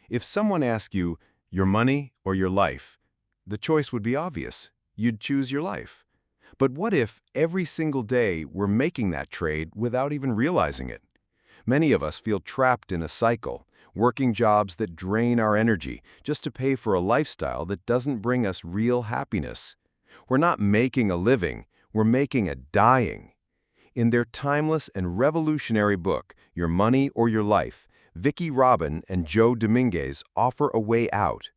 If someone asked you, your money or your life, the choice would be obvious. You'd choose your life. But what if every single day we're making that trade without even realizing it? Many of us feel trapped in a cycle, working jobs that drain our energy just to pay for a lifestyle that doesn't bring us real happiness. We're not making a living, we're making a dying. In their timeless and revolutionary book, Your Money or Your Life, Vicki and Joe Dominguez offer a way out.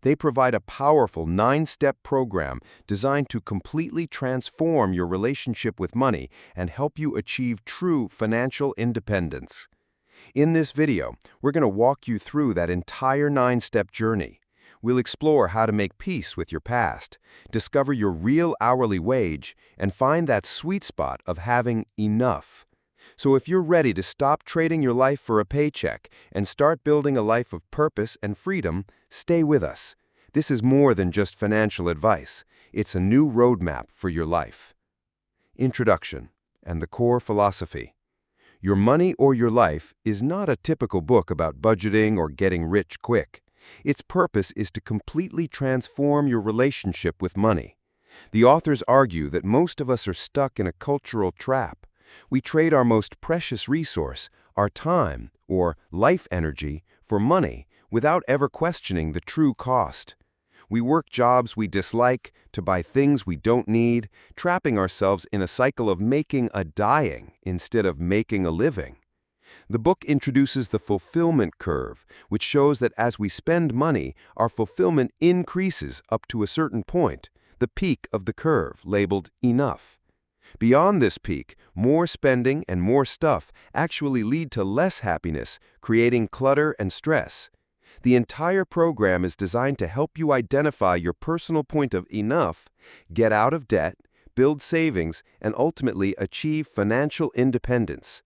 They provide a powerful 9-step program designed to completely transform your relationship with money and help you achieve true financial independence. In this video, we're going to walk you through that entire 9-step journey. We'll explore how to make peace with your past, discover your real hourly wage, and find that sweet spot of having enough. So if you're ready to stop trading your life for a paycheck and start building a life of purpose and freedom, stay with us. This is more than just financial advice. It's a new roadmap for your life. Introduction and the core philosophy. Your Money or Your Life is not a typical book about budgeting or getting rich quick. Its purpose is to completely transform your relationship with money. The authors argue that most of us are stuck in a cultural trap. We trade our most precious resource, our time, or life energy, for money without ever questioning the true cost. We work jobs we dislike to buy things we don't need, trapping ourselves in a cycle of making a dying instead of making a living. The book introduces the fulfillment curve, which shows that as we spend money, our fulfillment increases up to a certain point, the peak of the curve, labeled enough. Beyond this peak, more spending and more stuff actually lead to less happiness, creating clutter and stress. The entire program is designed to help you identify your personal point of enough, get out of debt, build savings, and ultimately achieve financial independence.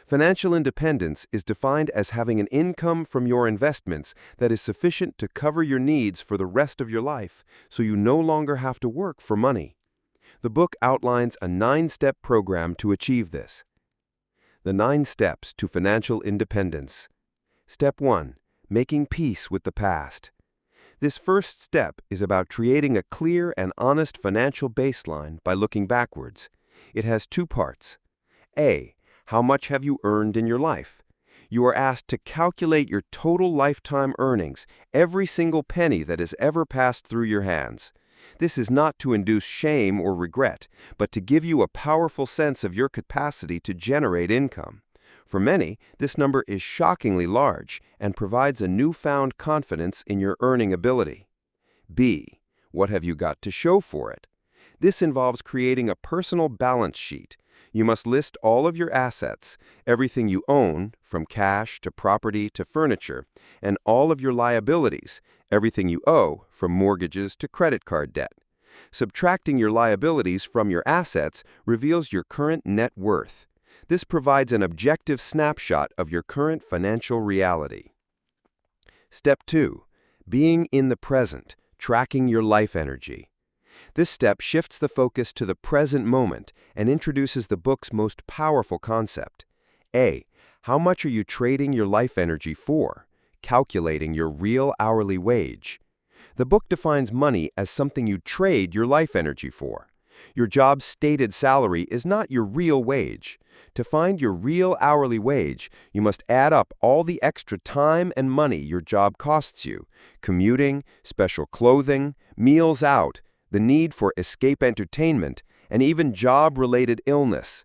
Financial independence is defined as having an income from your investments that is sufficient to cover your needs for the rest of your life, so you no longer have to work for money. The book outlines a 9-step program to achieve this. The 9 steps to financial independence. Step 1. Making peace with the past. This first step is about creating a clear and honest financial baseline by looking backwards. It has 2 parts. A. How much have you earned in your life? You are asked to calculate your total lifetime earnings, every single penny that has ever passed through your hands. This is not to induce shame or regret, but to give you a powerful sense of your capacity to generate income. For many, this number is shockingly large and provides a newfound confidence in your earning ability. B. What have you got to show for it? This involves creating a personal balance sheet. You must list all of your assets, everything you own, from cash to property to furniture, and all of your liabilities, everything you owe, from mortgages to credit card debt. Subtracting your liabilities from your assets reveals your current net worth. This provides an objective snapshot of your current financial reality. Step 2. Being in the present, tracking your life energy. This step shifts the focus to the present moment and introduces the book's most powerful concept. A. How much are you trading your life energy for? Calculating your real hourly wage. The book defines money as something you trade your life energy for. Your job's stated salary is not your real wage. To find your real hourly wage, you must add up all the extra time and money your job costs you: commuting, special clothing, meals out, the need for escape entertainment, and even job-related illness.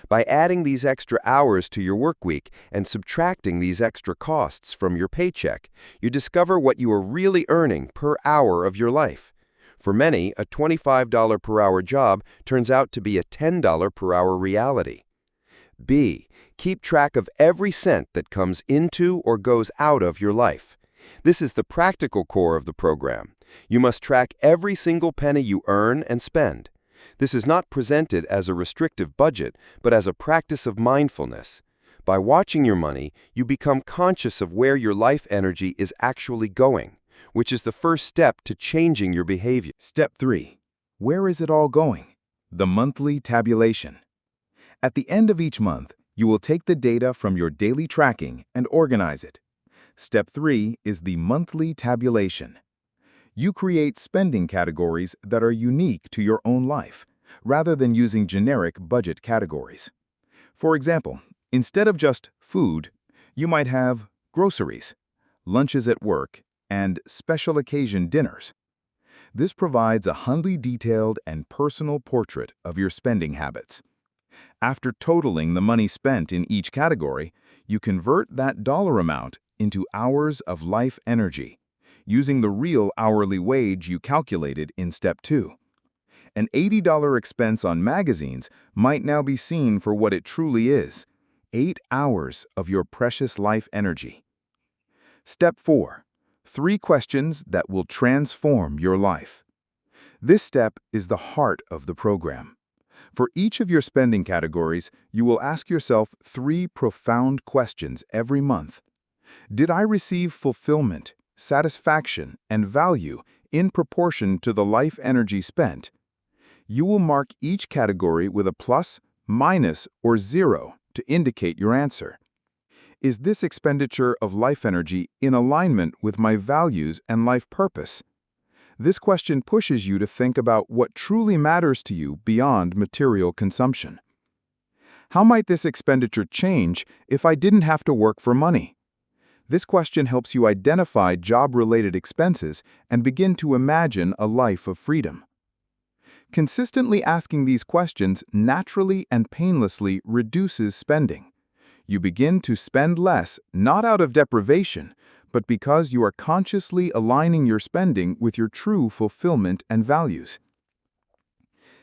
By adding these extra hours to your work week and subtracting these extra costs from your paycheck, you discover what you are really earning per hour of your life. For many, a $25 per hour job turns out to be a $10 per hour reality. B. Keep track of every cent that comes into or goes out of your life. This is the practical core of the program. You must track every single penny you earn and spend. This is not presented as a restrictive budget, but as a practice of mindfulness. By watching your money, you become conscious of where your life energy is actually going, which is the first step to changing your behavior. Step 3. Where is it all going? The monthly tabulation. At the end of each month, you will take the data from your daily tracking and organize it. Step 3 is the monthly tabulation. You create spending categories that are unique to your own life, rather than using generic budget categories. For example, instead of just food, you might have groceries, lunches at work, and special occasion dinners. This provides a highly detailed and personal portrait of your spending habits. After totaling the money spent in each category, you convert that dollar amount into hours of life energy, using the real hourly wage you calculated in Step 2. An $80 expense on magazines might now be seen for what it truly is: 8 hours of your precious life energy. Step 4. 3 questions that will transform your life. This step is the heart of the program. For each of your spending categories, you will ask yourself 3 profound questions every month. Did I receive fulfillment, satisfaction, and value in proportion to the life energy spent? You will mark each category with a plus, minus, or 0 to indicate your answer. Is this expenditure of life energy in alignment with my values and life purpose? This question pushes you to think about what truly matters to you beyond material consumption. How might this expenditure change if I didn't have to work for money? This question helps you identify job-related expenses and begin to imagine a life of freedom. Consistently asking these questions naturally and painlessly reduces spending. You begin to spend less, not out of deprivation, but because you are consciously aligning your spending with your true fulfillment and values.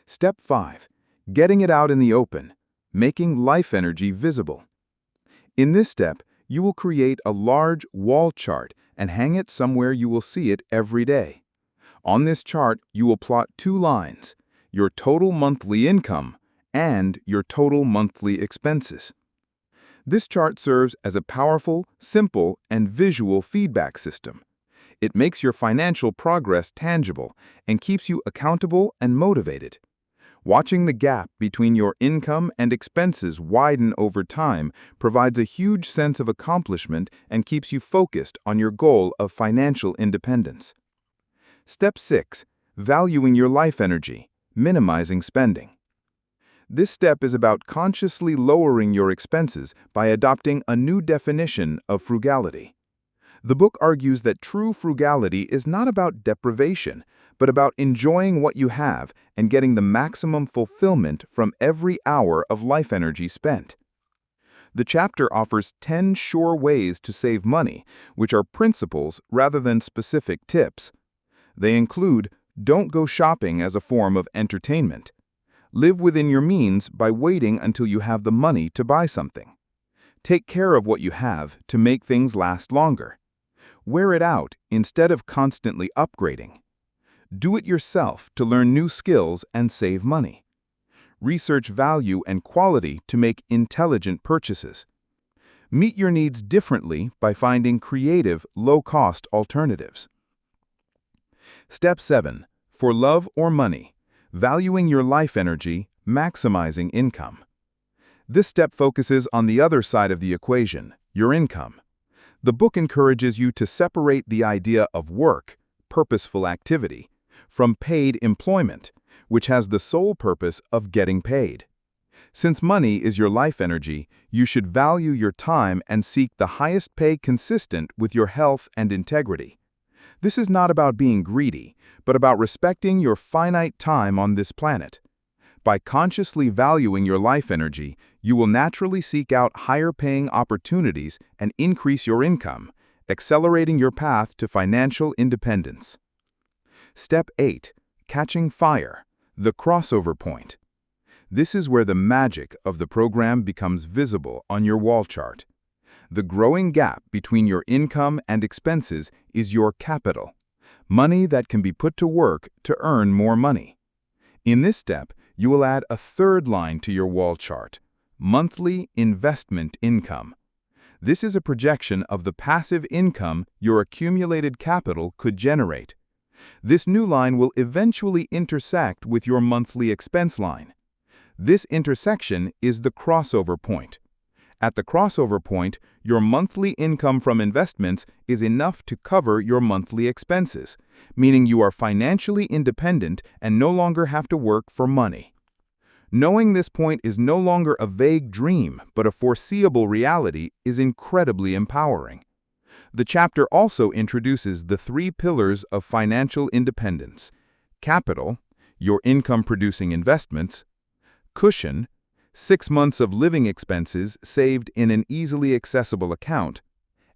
Step 5. Getting it out in the open, making life energy visible. In this step, you will create a large wall chart and hang it somewhere you will see it every day. On this chart, you will plot 2 lines: your total monthly income and your total monthly expenses. This chart serves as a powerful, simple, and visual feedback system. It makes your financial progress tangible and keeps you accountable and motivated. Watching the gap between your income and expenses widen over time provides a huge sense of accomplishment and keeps you focused on your goal of financial independence. Step 6. Valuing your life energy, minimizing spending. This step is about consciously lowering your expenses by adopting a new definition of frugality. The book argues that true frugality is not about deprivation, but about enjoying what you have and getting the maximum fulfillment from every hour of life energy spent. The chapter offers 10 sure ways to save money, which are principles rather than specific tips. They include: don't go shopping as a form of entertainment. Live within your means by waiting until you have the money to buy something. Take care of what you have to make things last longer. Wear it out instead of constantly upgrading. Do it yourself to learn new skills and save money. Research value and quality to make intelligent purchases. Meet your needs differently by finding creative, low-cost alternatives. Step 7. For love or money, valuing your life energy, maximizing income. This step focuses on the other side of the equation, your income. The book encourages you to separate the idea of work, purposeful activity, from paid employment, which has the sole purpose of getting paid. Since money is your life energy, you should value your time and seek the highest pay consistent with your health and integrity. This is not about being greedy, but about respecting your finite time on this planet. By consciously valuing your life energy, you will naturally seek out higher-paying opportunities and increase your income, accelerating your path to financial independence. Step 8. Catching fire, the crossover point. This is where the magic of the program becomes visible on your wall chart. The growing gap between your income and expenses is your capital, money that can be put to work to earn more money. In this step, you will add a 3rd line to your wall chart: monthly investment income. This is a projection of the passive income your accumulated capital could generate. This new line will eventually intersect with your monthly expense line. This intersection is the crossover point. At the crossover point, your monthly income from investments is enough to cover your monthly expenses, meaning you are financially independent and no longer have to work for money. Knowing this point is no longer a vague dream, but a foreseeable reality is incredibly empowering. The chapter also introduces the 3 pillars of financial independence: capital, your income-producing investments; cushion, 6 months of living expenses saved in an easily accessible account;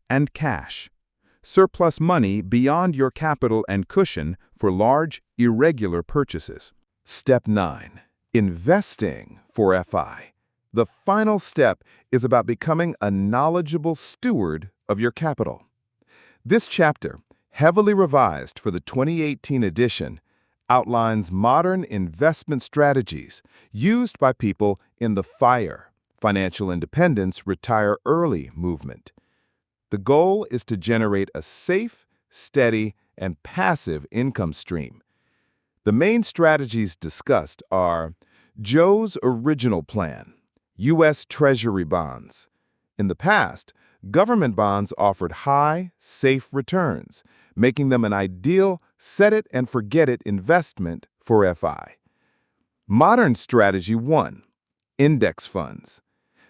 and cash, surplus money beyond your capital and cushion for large, irregular purchases. Step 9. Investing for FI. The final step is about becoming a knowledgeable steward of your capital. This chapter, heavily revised for the 2018 edition, outlines modern investment strategies used by people in the FIRE, Financial Independence Retire Early movement. The goal is to generate a safe, steady, and passive income stream. The main strategies discussed are Joe's original plan, U.S. Treasury bonds. In the past, government bonds offered high, safe returns, making them an ideal set-it-and-forget-it investment for FI. Modern Strategy 1. Index funds.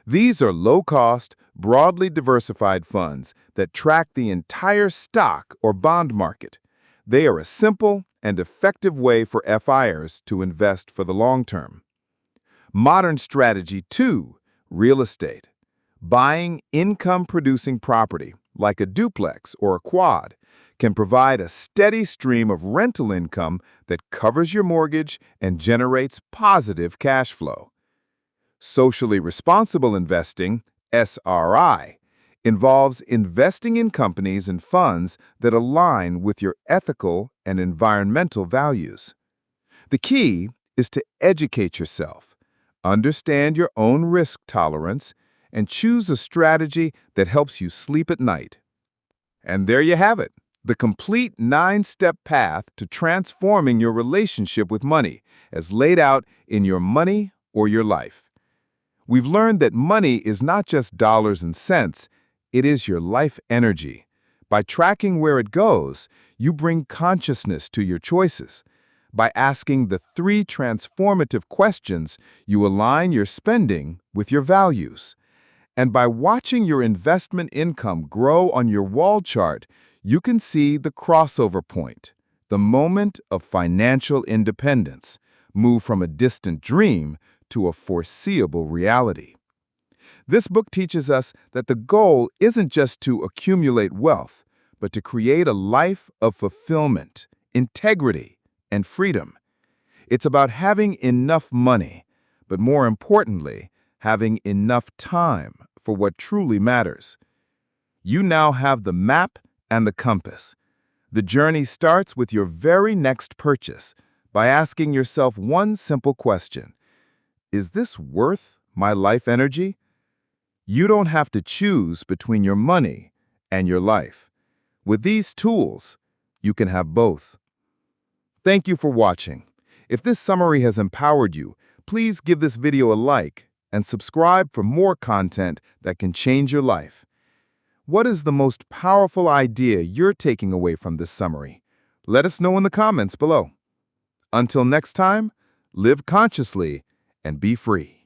These are low-cost, broadly diversified funds that track the entire stock or bond market. They are a simple and effective way for FIers to invest for the long term. Modern Strategy 2. Real estate. Buying income-producing property, like a duplex or a quad, can provide a steady stream of rental income that covers your mortgage and generates positive cash flow. Socially responsible investing, SRI, involves investing in companies and funds that align with your ethical and environmental values. The key is to educate yourself, understand your own risk tolerance, and choose a strategy that helps you sleep at night. And there you have it, the complete 9-step path to transforming your relationship with money, as laid out in Your Money or Your Life. We've learned that money is not just dollars and cents, it is your life energy. By tracking where it goes, you bring consciousness to your choices. By asking the 3 transformative questions, you align your spending with your values. And by watching your investment income grow on your wall chart, you can see the crossover point, the moment of financial independence, move from a distant dream to a foreseeable reality. This book teaches us that the goal isn't just to accumulate wealth, but to create a life of fulfillment, integrity, and freedom. It's about having enough money, but more importantly, having enough time for what truly matters. You now have the map and the compass. The journey starts with your very next purchase by asking yourself one simple question: is this worth my life energy? You don't have to choose between your money and your life. With these tools, you can have both. Thank you for watching. If this summary has empowered you, please give this video a like and subscribe for more content that can change your life. What is the most powerful idea you're taking away from this summary? Let us know in the comments below. Until next time, live consciously and be free.